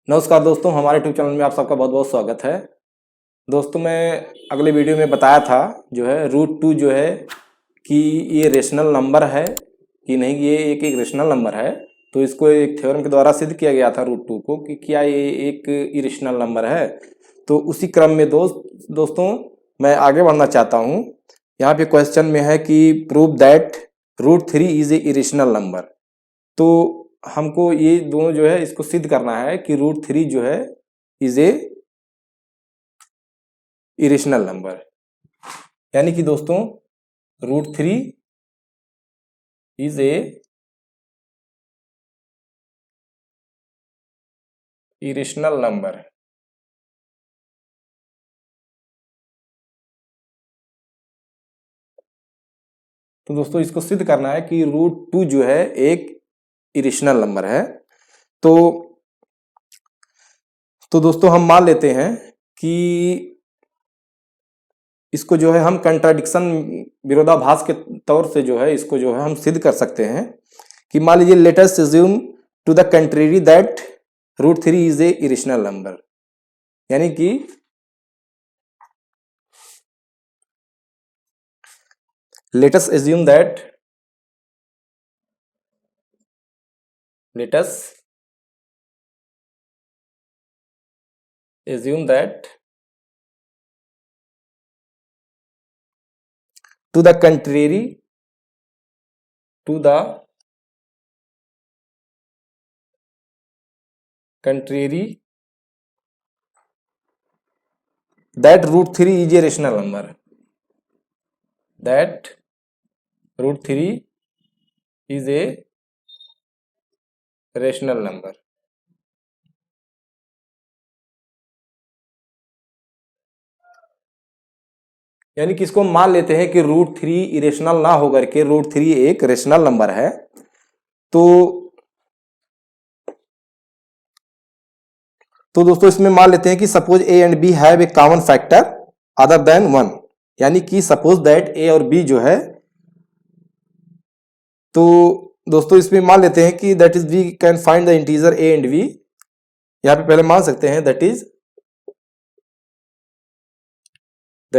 नमस्कार दोस्तों, हमारे यूट्यूब चैनल में आप सबका बहुत बहुत स्वागत है। दोस्तों, मैं अगले वीडियो में बताया था जो है रूट 2 जो है कि ये रेशनल नंबर है कि नहीं, ये एक रेशनल नंबर है। तो इसको एक थ्योरम के द्वारा सिद्ध किया गया था रूट 2 को कि क्या ये एक इरेशनल नंबर है। तो उसी क्रम में दोस्तों मैं आगे बढ़ना चाहता हूँ। यहाँ पे क्वेश्चन में है कि prove that root 3 is a irrational number. तो हमको ये दोनों जो है इसको सिद्ध करना है कि रूट 3 जो है इज ए इरेशनल नंबर। यानी कि दोस्तों root 3 is a irrational number. तो दोस्तों इसको सिद्ध करना है कि रूट 2 जो है एक इरेशनल नंबर है। तो दोस्तों हम मान लेते हैं कि इसको जो है हम कंट्राडिक्शन विरोधाभास के तौर से जो है इसको जो है हम सिद्ध कर सकते हैं कि मान लीजिए let us assume to the contrary that root 3 is a irrational number. यानी कि let us assume that to the contrary that root 3 is a rational number, that root 3 is a rational number। यानी कि इसको मान लेते हैं कि root 3 irrational ना होकर के रूट 3 एक रेशनल नंबर है। तो दोस्तों इसमें मान लेते हैं कि suppose a and b have a common factor other than 1। यानी कि सपोज दैट ए और बी जो है, तो दोस्तों इसमें मान लेते हैं कि that is we can find the integer a and b. यहां पे पहले मान सकते हैं that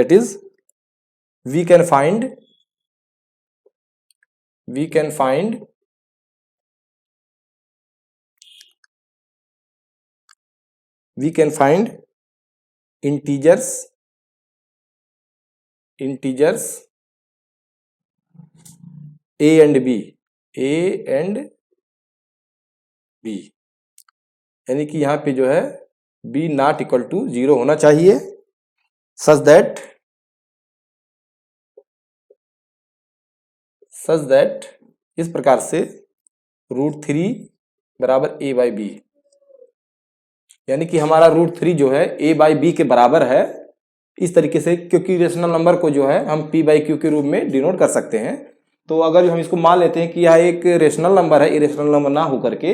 is we can find integers a and b. यानी कि यहाँ पे जो है बी नॉट इक्वल टू 0 होना चाहिए, सच दैट इस प्रकार से रूट 3 बराबर ए बाई बी। यानी कि हमारा रूट 3 जो है ए बाई बी के बराबर है। इस तरीके से, क्योंकि रेशनल नंबर को जो है हम पी बाई क्यू के रूप में डिनोट कर सकते हैं। तो अगर हम इसको मान लेते हैं कि यह एक रेशनल नंबर है, इरेशनल नंबर ना होकर के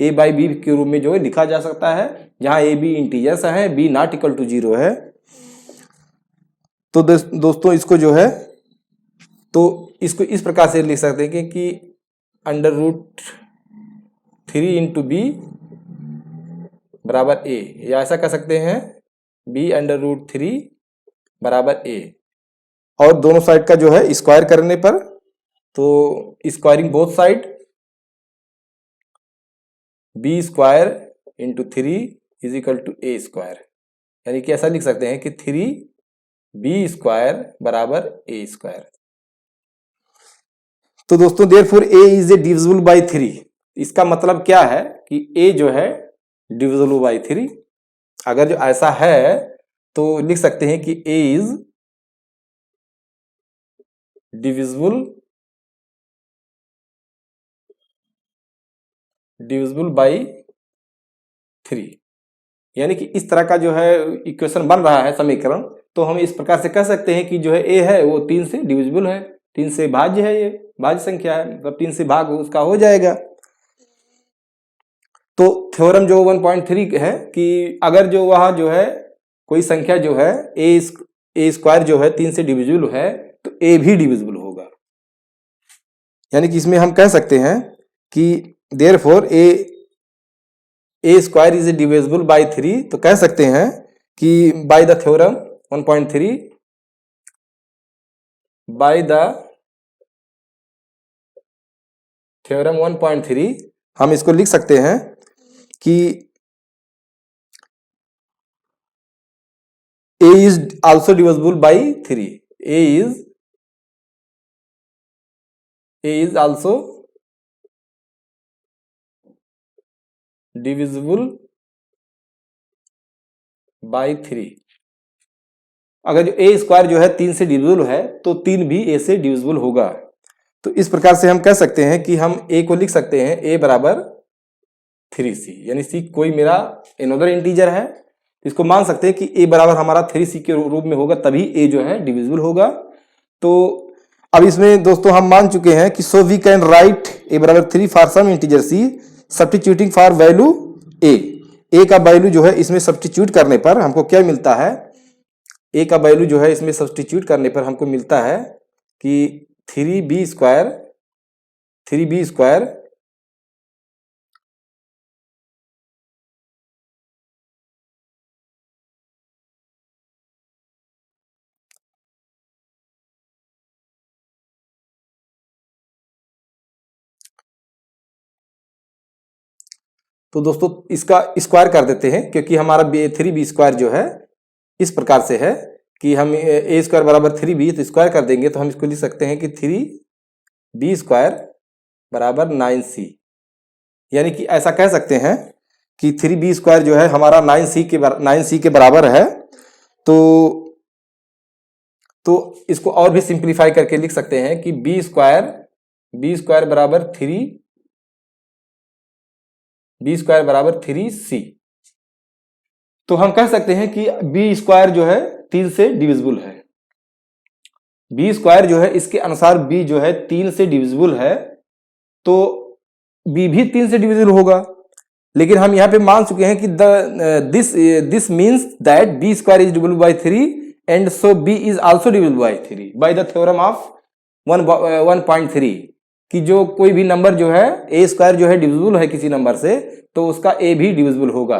ए बाई बी के रूप में जो है लिखा जा सकता है, जहां ए बी इंटीजर्स है, बी नॉट इक्वल टू 0 है। तो दोस्तों इसको जो है, तो इसको इस प्रकार से लिख सकते हैं कि अंडर रूट 3 इंटू बी बराबर ए, या ऐसा कर सकते हैं बी अंडर रूट 3 बराबर ए। और दोनों साइड का जो है स्क्वायर करने पर, तो squaring both side, b square into 3 is equal to a square. यानी कि ऐसा लिख सकते हैं कि 3b स्क्वायर बराबर ए स्क्वायर। तो दोस्तों therefore A is a divisible by 3। इसका मतलब क्या है कि ए जो है डिविजिबल बाई 3। अगर जो ऐसा है तो लिख सकते हैं कि ए इज डिविजिबल बाई 3। यानी कि इस तरह का जो है इक्वेशन बन रहा है समीकरण। तो हम इस प्रकार से कह सकते हैं कि जो है ए है वो 3 से डिविजिबल है, 3 से भाज्य है, ये भाज्य संख्या है, मतलब 3 से भाग उसका हो जाएगा। तो थ्योरम जो 1.3 है कि अगर जो वह जो है कोई संख्या जो है ए स्क्वायर जो है 3 से डिविजिबल है, तो ए भी डिविजिबल होगा। यानी कि इसमें हम कह सकते हैं कि therefore A A square is divisible by 3, तो कह सकते हैं कि by the theorem 1.3, by the theorem 1.3 हम इसको लिख सकते हैं कि a is also divisible by 3, a is also divisible by 3। अगर जो ए स्क्वायर जो है 3 से डिविजिबल है तो 3 भी ए से डिविजिबल होगा। तो इस प्रकार से हम कह सकते हैं कि हम ए को लिख सकते हैं ए बराबर 3c, यानी सी कोई मेरा एनोदर इंटीजर है, इसको मान सकते हैं कि ए बराबर हमारा 3c के रूप में होगा, तभी ए जो है डिविजिबल होगा। तो अब इसमें दोस्तों हम मान चुके हैं कि so we can write a बराबर 3 for some integer c substituting for value a का वैल्यू जो है इसमें सब्स्टिट्यूट करने पर हमको क्या मिलता है, ए का वैल्यू जो है इसमें सब्स्टिट्यूट करने पर हमको मिलता है कि 3b स्क्वायर तो दोस्तों इसका स्क्वायर कर देते हैं, क्योंकि हमारा 3b स्क्वायर जो है इस प्रकार से है कि हम ए स्क्वायर बराबर 3b, तो स्क्वायर कर देंगे तो हम इसको लिख सकते हैं कि 3b स्क्वायर बराबर 9c, यानी कि ऐसा कह सकते हैं कि 3b स्क्वायर जो है हमारा 9c के बराबर है। तो इसको और भी सिंप्लीफाई करके लिख सकते हैं कि b स्क्वायर बराबर 3c। तो हम कह सकते हैं कि b स्क्वायर जो है 3 से डिविजिबल है, b स्क्वायर जो है इसके अनुसार b जो है 3 से डिविजिबल है, तो b भी 3 से डिविजिबल होगा। लेकिन हम यहाँ पे मान चुके हैं कि this means that b square is divisible by 3 and so b is also divisible by 3 by the theorem of 1.3, कि जो कोई भी नंबर जो है ए स्क्वायर जो है डिविजिबल है किसी नंबर से, तो उसका ए भी डिविजिबल होगा।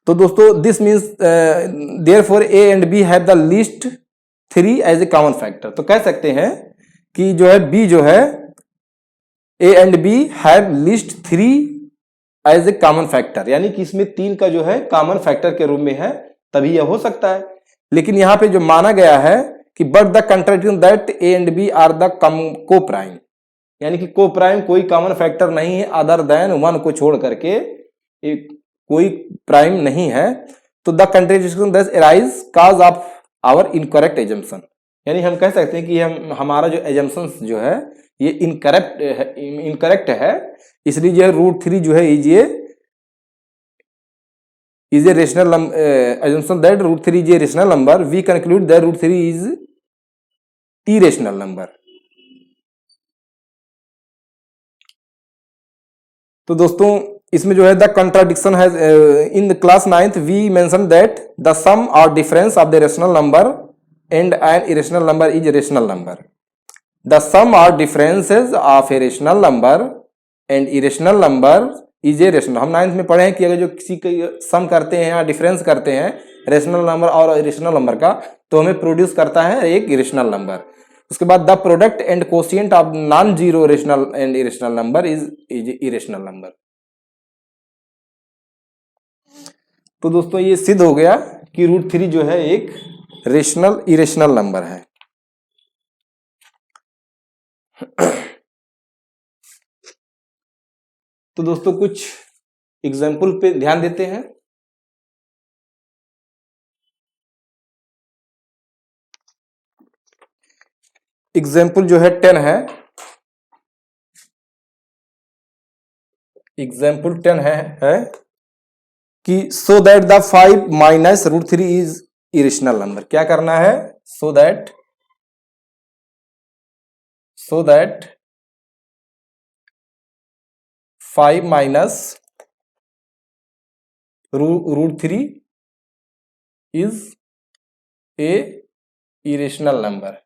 तो दोस्तों this means therefore a and b have the least 3 as a common factor. तो कह सकते हैं कि जो है बी जो है a and b have least 3 as a common factor, यानी कि इसमें 3 का जो है कॉमन फैक्टर के रूप में है, तभी यह हो सकता है। लेकिन यहां पे जो माना गया है कि but the contradiction that a and b are the co prime, यानी कि को प्राइम कोई कॉमन फैक्टर नहीं है अदर देन 1 को छोड़ करके कोई प्राइम नहीं है। तो the contradiction thus arise cause of our incorrect assumption, यानी हम कह सकते हैं कि हमारा जो एजम्पशन जो है ये इनकरेक्ट है, इसलिए जो है √3 जो है is a rational assumption that √3 is a rational number, we conclude that √3 is irrational number. तो दोस्तों इसमें जो है द कंट्राडिक्शन है in the class 9th we mention that the sum और difference of the rational number and an irrational number is rational number. The sum और differences of a rational number and irrational number is a rational. हम 9th में पढ़े हैं कि अगर जो किसी का सम करते हैं या डिफरेंस करते हैं रेशनल नंबर और इरेशनल नंबर का, तो हमें प्रोड्यूस करता है एक इरेशनल नंबर। उसके बाद the product and quotient of non zero rational and irrational number is irrational number. तो दोस्तों ये सिद्ध हो गया कि √3 जो है एक रेशनल इरेशनल नंबर है। तो दोस्तों कुछ एग्जाम्पल पे ध्यान देते हैं। एग्जाम्पल जो है 10 है, एग्जाम्पल 10 है कि so that the 5 minus √3 is irrational number. क्या करना है, so that 5 minus √3 is a irrational number,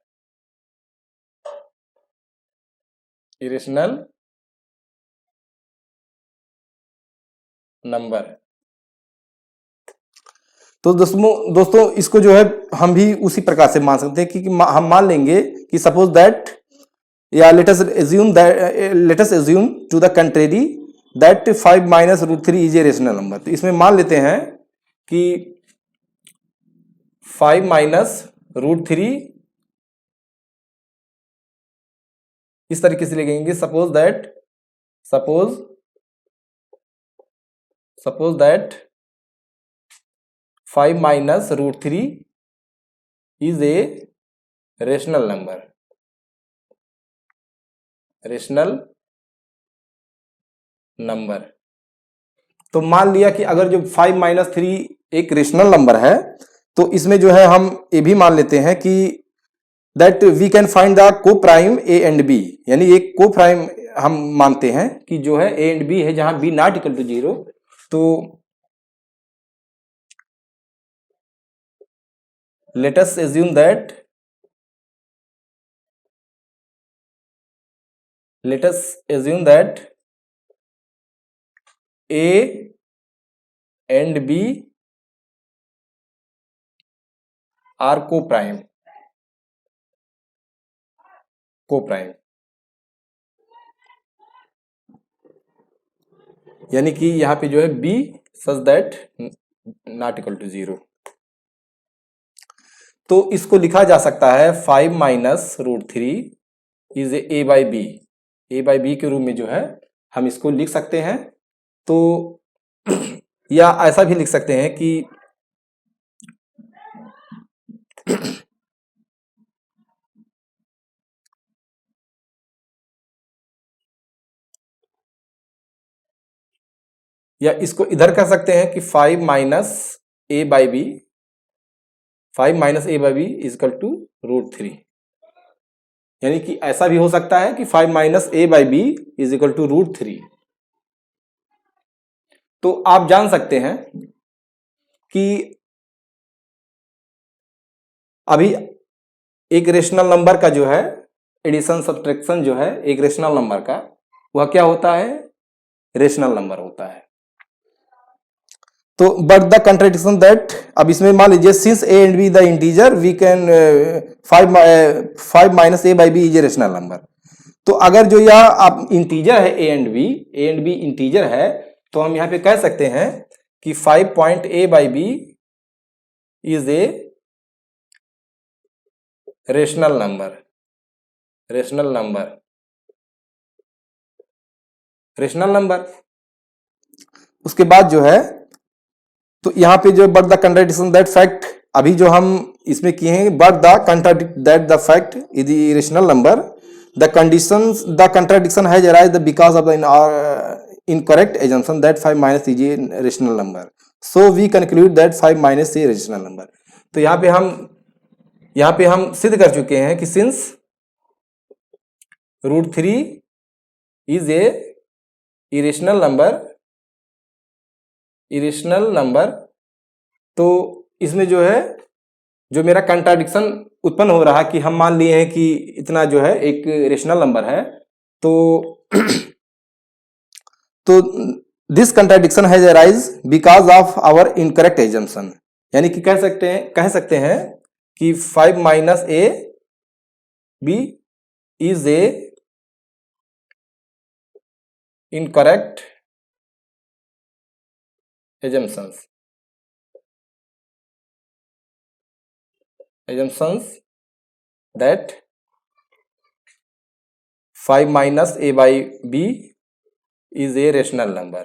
number. तो दोस्तों इसको जो है हम भी उसी प्रकार से मान सकते हैं कि हम मान लेंगे कि सपोज दैट या let us assume to the contrary that 5 minus root 3 is a rational number. तो इसमें मान लेते हैं कि 5 माइनस रूट 3 इस तरीके से लिखेंगे, suppose that 5 minus root 3 is a rational number. तो मान लिया कि अगर जो 5 माइनस 3 एक रेशनल नंबर है, तो इसमें जो है हम ये भी मान लेते हैं कि that we can find the co prime a and b, यानी एक को प्राइम हम मानते हैं कि जो है ए एंड बी है, जहां बी नॉट इक्वल टू 0। तो let us assume that A and B are co-prime। यानी कि यहां पे जो है B such that not equal to 0। तो इसको लिखा जा सकता है 5 minus root 3 is a by b के रूप में जो है हम इसको लिख सकते हैं। तो या ऐसा भी लिख सकते हैं कि या इसको इधर कर सकते हैं कि 5 minus a by b is equal to root 3। यानी कि ऐसा भी हो सकता है कि 5 minus a by b is equal to root 3। तो आप जान सकते हैं कि अभी एक रेशनल नंबर का जो है एडिशन सब्ट्रैक्शन जो है एक रेशनल नंबर का, वह क्या होता है, रेशनल नंबर होता है। तो बट द कंट्राडिक्शन दैट, अब इसमें मान लीजिए since a and b the integer we can 5 minus a by b is a rational number. तो अगर जो यह आप इंटीजर है ए एंड बी इंटीजर है, तो हम यहां पे कह सकते हैं कि 5 point a by b is a rational number. उसके बाद जो है तो यहां पे जो but the contradiction that fact, अभी जो हम इसमें किए हैं but the contradict that the fact is rational number, the contradiction has arised because of the incorrect assumption that 5 minus is a rational number, so we conclude that 5 minus is a rational number। तो यहाँ पे हम सिद्ध कर चुके हैं कि since root 3 is a irrational number, तो इसमें जो है जो मेरा कंट्राडिक्शन उत्पन्न हो रहा कि हम मान लिए हैं कि इतना जो है एक रेशनल नंबर है, तो this contradiction has arise because of our incorrect assumption. यानी कि कह सकते हैं कि 5 minus a b is a incorrect assumptions that 5 minus a by b is a rational number।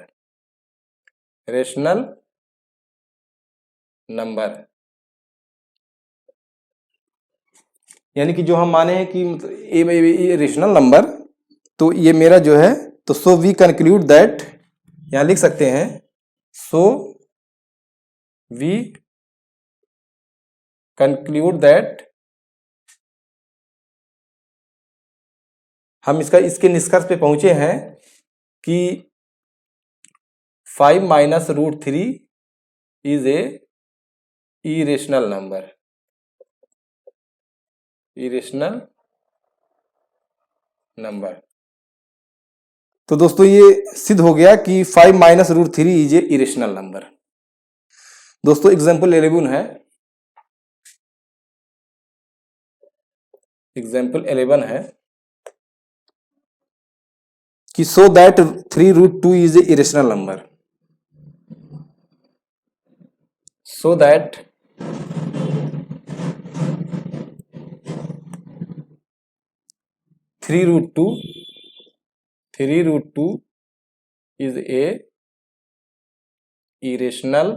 यानी कि जो हम माने हैं कि ए बाई बी रेशनल नंबर, तो ये मेरा जो है, तो सो वी कंक्लूड दैट, यहां लिख सकते हैं सो वी कंक्लूड दैट, हम इसके निष्कर्ष पे पहुंचे हैं कि 5 minus root 3 is a irrational number. तो दोस्तों ये सिद्ध हो गया कि 5 minus root 3 is a irrational number. दोस्तों एग्जाम्पल 11 है, एग्जाम्पल 11 है कि so that 3 root 2 is a irrational number. So that 3 root 2 is a irrational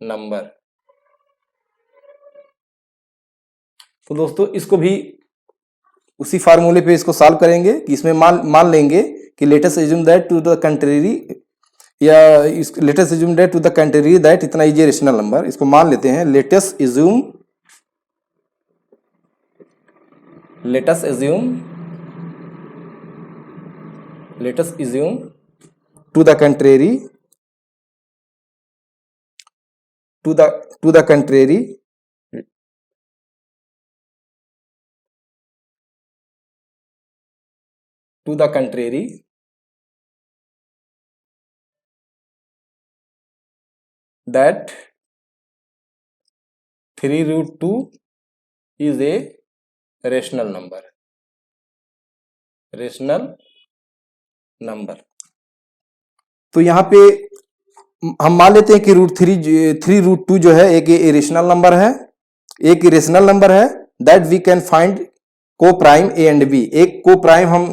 number। तो दोस्तों इसको भी उसी फार्मूले पे इसको सॉल्व करेंगे कि इसमें मान लेंगे कि let us assume that to the contrary, या let us assume that to the contrary that इतना इज ए रेशनल नंबर। इसको मान लेते हैं, let us assume to the contrary that 3 root 2 is a rational number। तो यहाँ पे हम मान लेते हैं कि थ्री रूट टू जो है एक इरेशनल नंबर है, दैट वी कैन फाइंड को प्राइम ए एंड बी। एक को प्राइम हम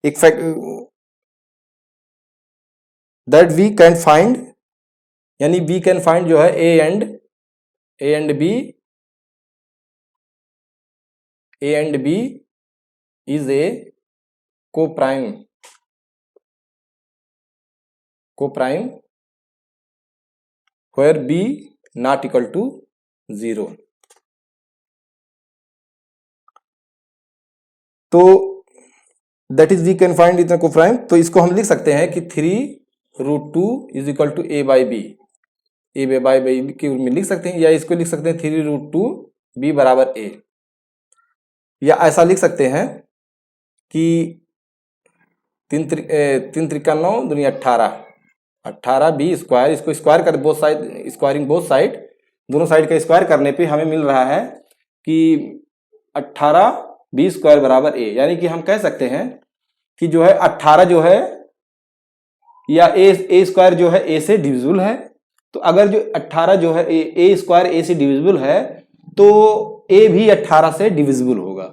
एक fact that we can find, यानी वी कैन फाइंड जो है a and b is a coprime where b not equal to 0। तो that is we can find इतना को prime. तो इसको हम लिख सकते हैं कि 3 root 2 is equal to a by b के रूप में लिख सकते हैं, या इसको लिख सकते हैं 3 रूट 2 बी बराबर ए, या ऐसा लिख सकते हैं कि 3 त्रिका 9 दूनी 18 बी स्क्वायर, इसको स्क्वायर कर both side, squaring both side, दोनों साइड का स्क्वायर करने पे हमें मिल रहा है कि 18 बी स्क्वायर बराबर ए। यानी कि हम कह सकते हैं कि जो है 18 जो है या ए स्क्वायर जो है ए से डिविजिबल है। तो अगर जो 18 जो है ए स्क्वायर ए से डिविजिबल है तो ए भी 18 से डिविजिबल होगा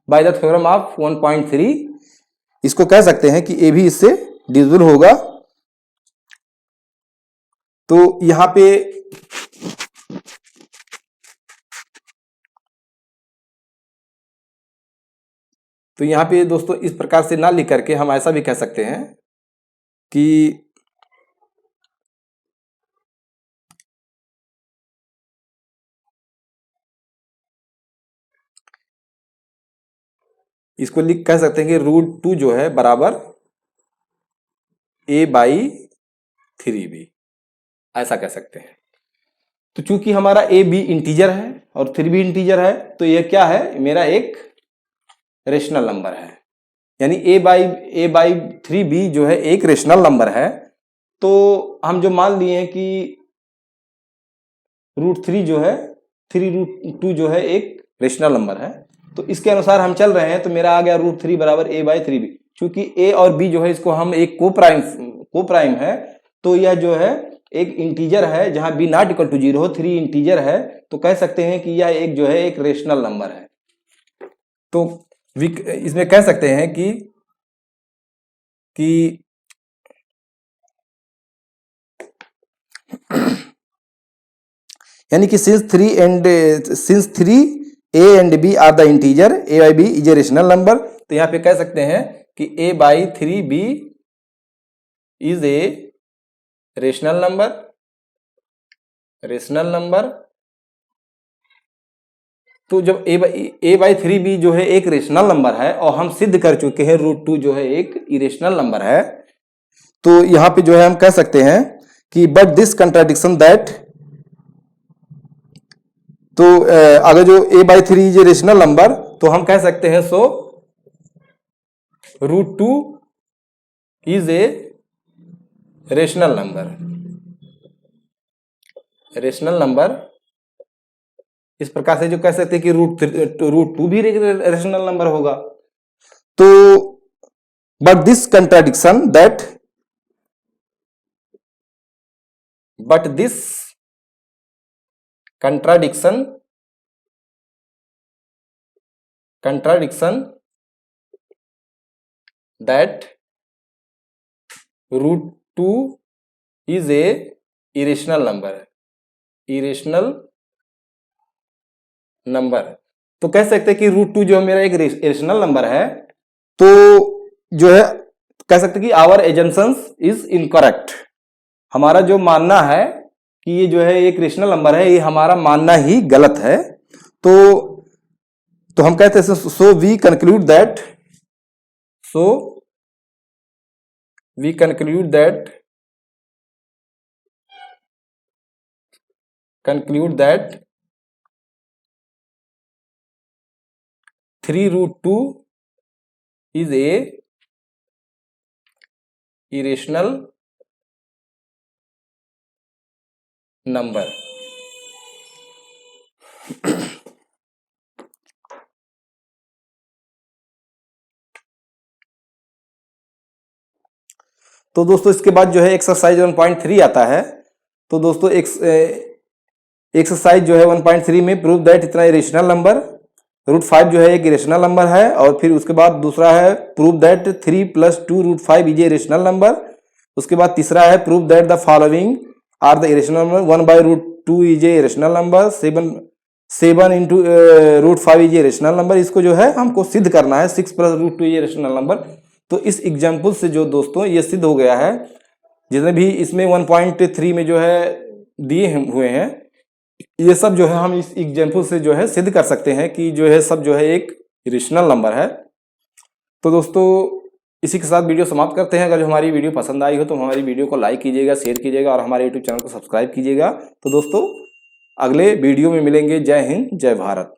बाय द थ्योरम ऑफ 1.3। इसको कह सकते हैं कि ए भी इससे डिविजिबल होगा। तो यहां पे दोस्तों इस प्रकार से ना लिख करके हम ऐसा भी कह सकते हैं कि इसको कह सकते हैं कि रूट 2 जो है बराबर a बाई 3b, ऐसा कह सकते हैं। तो चूंकि हमारा a b इंटीजर है और 3b इंटीजर है तो ये क्या है, मेरा एक रेशनल नंबर है। यानी a बाई 3b जो है एक रेशनल नंबर है। तो हम जो मान लिए हैं कि रूट 3 जो है 3 रूट 2 जो है एक रेशनल नंबर है, तो इसके अनुसार हम चल रहे हैं। तो मेरा आ गया रूट 3 बराबर a बाई 3b। चूंकि a और b जो है इसको हम एक को प्राइम है, तो यह जो है एक इंटीजर है जहां b नॉट इक्वल टू 0 हो, 3 इंटीजर है, तो कह सकते हैं कि यह एक जो है एक रेशनल नंबर है। तो इसमें कह सकते हैं कि यानी कि since 3 a and b are the integer, a by b is a rational number. तो यहां पे कह सकते हैं कि a by 3b is a rational number. तो जब a बाई 3b जो है एक रेशनल नंबर है और हम सिद्ध कर चुके हैं रूट 2 जो है एक इरेशनल नंबर है, तो यहां पे जो है हम कह सकते हैं कि बट दिस कंट्राडिक्शन दैट, तो अगर जो a by 3 is a rational number तो हम कह सकते हैं so root two is a rational number. Rational number इस प्रकार से जो कह सकते हैं कि रूट टू भी रेशनल नंबर होगा। तो but this contradiction that root two is a irrational number. तो कह सकते हैं कि रूट टू जो मेरा एक इरेशनल नंबर है, तो जो है कह सकते हैं कि आवर एजम्पशंस इज इनकरेक्ट। हमारा जो मानना है कि ये जो है एक रेशनल नंबर है, ये हमारा मानना ही गलत है। तो हम कहते हैं so we conclude that 3 root 2 is a irrational number। तो दोस्तों इसके बाद जो है एक्सरसाइज 1.3 आता है। तो दोस्तों एक्सरसाइज जो है 1.3 में प्रूव दैट इतना इरेशनल नंबर रूट 5 जो है एक इरेशनल नंबर है, और फिर उसके बाद दूसरा है prove that 3 + 2 root 5 is a irrational number. उसके बाद तीसरा है prove that the following are the irrational number. 1/√2 is a irrational number. 7 into root 5 is a irrational number. इसको जो है हमको सिद्ध करना है 6 + √2 इज ए इरेशनल नंबर। तो इस एग्जाम्पल से जो दोस्तों ये सिद्ध हो गया है, जितने भी इसमें 1.3 में जो है दिए हुए हैं, ये सब जो है हम इस एग्जाम्पल से जो है सिद्ध कर सकते हैं कि जो है सब जो है एक इरेशनल नंबर है। तो दोस्तों इसी के साथ वीडियो समाप्त करते हैं। अगर जो हमारी वीडियो पसंद आई हो तो हमारी वीडियो को लाइक कीजिएगा, शेयर कीजिएगा और हमारे यूट्यूब चैनल को सब्सक्राइब कीजिएगा। तो दोस्तों अगले वीडियो में मिलेंगे। जय हिंद, जय भारत।